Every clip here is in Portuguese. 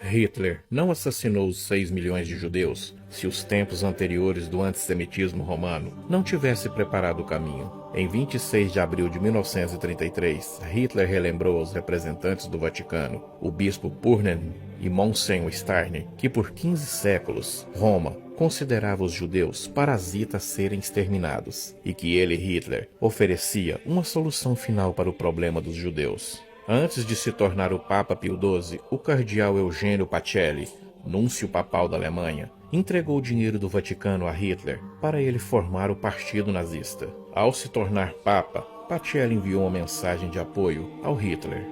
Hitler não assassinou os 6 milhões de judeus se os tempos anteriores do antissemitismo romano não tivessem preparado o caminho. Em 26 de abril de 1933, Hitler relembrou aos representantes do Vaticano, o bispo Purnen e Monsenhor Steiner, que por 15 séculos Roma considerava os judeus parasitas a serem exterminados e que ele, Hitler, oferecia uma solução final para o problema dos judeus. Antes de se tornar o Papa Pio XII, o cardeal Eugênio Pacelli, núncio papal da Alemanha, entregou o dinheiro do Vaticano a Hitler para ele formar o Partido Nazista. Ao se tornar Papa, Pacelli enviou uma mensagem de apoio ao Hitler.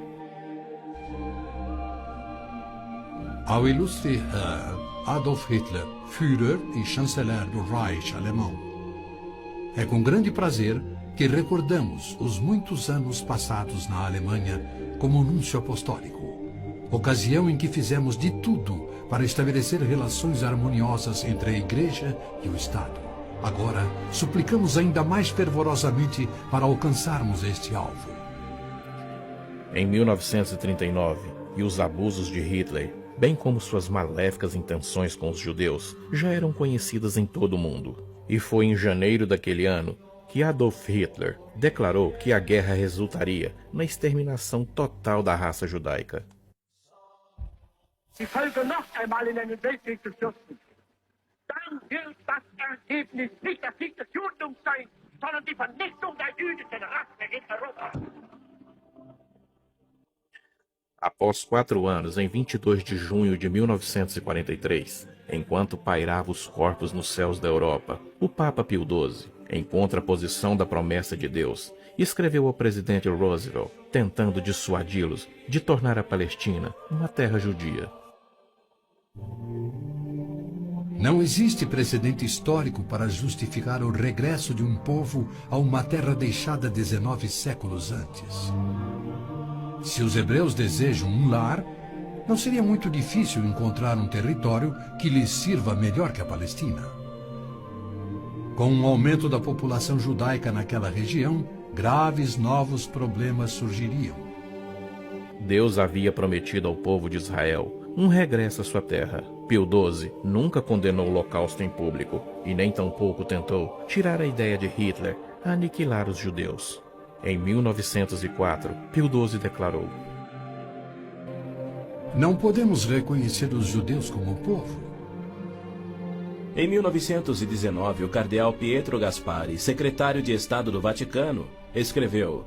Ao ilustre Adolf Hitler, Führer e chanceler do Reich alemão. É com grande prazer que recordamos os muitos anos passados na Alemanha como núncio apostólico, ocasião em que fizemos de tudo para estabelecer relações harmoniosas entre a Igreja e o Estado. Agora, suplicamos ainda mais fervorosamente para alcançarmos este alvo. Em 1939, e os abusos de Hitler, bem como suas maléficas intenções com os judeus, já eram conhecidas em todo o mundo. E foi em janeiro daquele ano que Adolf Hitler declarou que a guerra resultaria na exterminação total da raça judaica. Die Völker noch einmal in einen Weltkrieg zu stürzen, dann wird das Ergebnis nicht der Sieg des Judentums sein, sondern die Vernichtung der jüdischen Rasse in Europa. Após 4 anos, em 22 de junho de 1943, enquanto pairava os corpos nos céus da Europa, o Papa Pio XII, em contraposição da promessa de Deus, escreveu ao presidente Roosevelt, tentando dissuadi-los de tornar a Palestina uma terra judia. Não existe precedente histórico para justificar o regresso de um povo a uma terra deixada 19 séculos antes. Se os hebreus desejam um lar, não seria muito difícil encontrar um território que lhes sirva melhor que a Palestina. Com o aumento da população judaica naquela região, graves novos problemas surgiriam. Deus havia prometido ao povo de Israel um regresso à sua terra. Pio XII nunca condenou o Holocausto em público e nem tampouco tentou tirar a ideia de Hitler a aniquilar os judeus. Em 1904, Pio XII declarou: não podemos reconhecer os judeus como povo. Em 1919, o cardeal Pietro Gasparri, secretário de Estado do Vaticano, escreveu: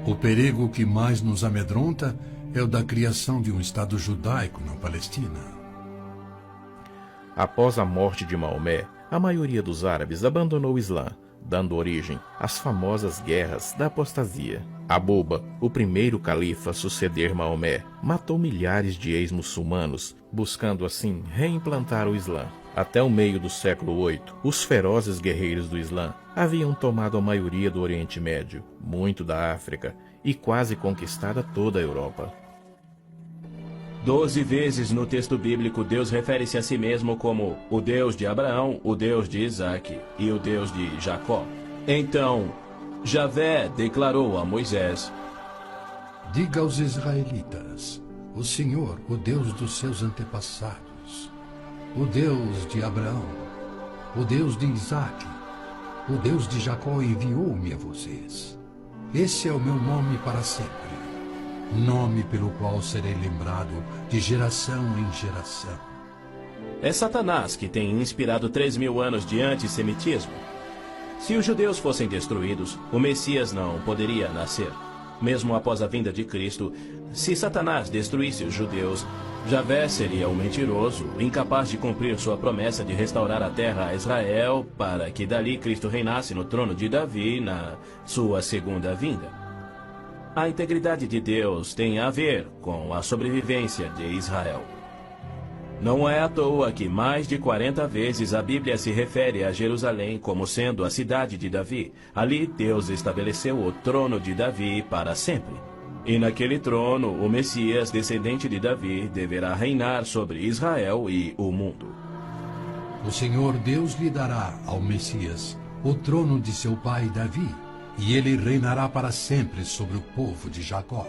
o perigo que mais nos amedronta é o da criação de um Estado judaico na Palestina. Após a morte de Maomé, a maioria dos árabes abandonou o Islã, dando origem às famosas guerras da apostasia. Abuba, o primeiro califa a suceder Maomé, matou milhares de ex-muçulmanos, buscando assim reimplantar o Islã. Até o meio do século VIII, os ferozes guerreiros do Islã haviam tomado a maioria do Oriente Médio, muito da África e quase conquistada toda a Europa. 12 vezes no texto bíblico Deus refere-se a si mesmo como o Deus de Abraão, o Deus de Isaque e o Deus de Jacó. Então, Javé declarou a Moisés: diga aos israelitas, o Senhor, o Deus dos seus antepassados, o Deus de Abraão, o Deus de Isaque, o Deus de Jacó enviou-me a vocês. Esse é o meu nome para sempre, nome pelo qual serei lembrado de geração em geração. É Satanás que tem inspirado 3.000 anos de antissemitismo. Se os judeus fossem destruídos, o Messias não poderia nascer. Mesmo após a vinda de Cristo, se Satanás destruísse os judeus, Javé seria o mentiroso, incapaz de cumprir sua promessa de restaurar a terra a Israel, para que dali Cristo reinasse no trono de Davi na sua segunda vinda. A integridade de Deus tem a ver com a sobrevivência de Israel. Não é à toa que mais de 40 vezes a Bíblia se refere a Jerusalém como sendo a cidade de Davi. Ali Deus estabeleceu o trono de Davi para sempre. E naquele trono, o Messias, descendente de Davi, deverá reinar sobre Israel e o mundo. O Senhor Deus lhe dará ao Messias o trono de seu pai Davi, e ele reinará para sempre sobre o povo de Jacó.